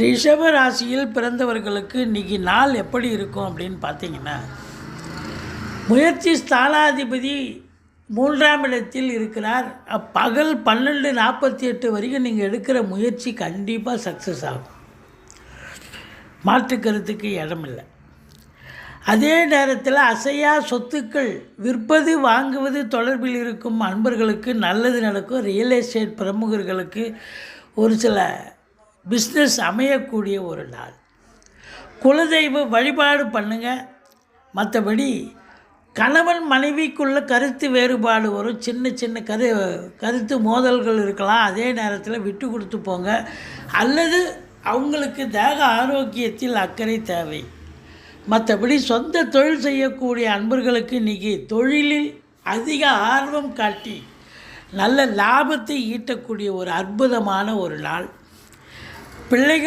ரிஷப ராசியில் பிறந்தவர்களுக்கு இன்றைக்கி நாள் எப்படி இருக்கும் அப்படின்னு பார்த்தீங்கன்னா, முயற்சி ஸ்தானாதிபதி 3ஆம் இடத்தில் இருக்கிறார். பகல் 12:48 வரைக்கும் நீங்கள் எடுக்கிற முயற்சி கண்டிப்பாக சக்ஸஸ் ஆகும். மாற்று கருத்துக்கு இடமில்லை. அதே நேரத்தில் அசையா சொத்துக்கள் விற்பது வாங்குவது தொடர்பில் இருக்கும் அன்பர்களுக்கு நல்லது நடக்கும். ரியல் எஸ்டேட் பிரமுகர்களுக்கு ஒரு சில பிஸ்னஸ் அமையக்கூடிய ஒரு நாள். குலதெய்வ வழிபாடு பண்ணுங்கள். மற்றபடி கணவன் மனைவிக்குள்ள கருத்து வேறுபாடு வரும். சின்ன சின்ன கருத்து மோதல்கள் இருக்கலாம். அதே நேரத்தில் விட்டு கொடுத்து போங்க. அல்லது அவங்களுக்கு தேக ஆரோக்கியத்தில் அக்கறை தேவை. மற்றபடி சொந்த தொழில் செய்யக்கூடிய அன்பர்களுக்கு இன்றைக்கி தொழிலில் அதிக ஆர்வம் காட்டி நல்ல லாபத்தை ஈட்டக்கூடிய ஒரு அற்புதமான ஒரு நாள். பிள்ளைகள்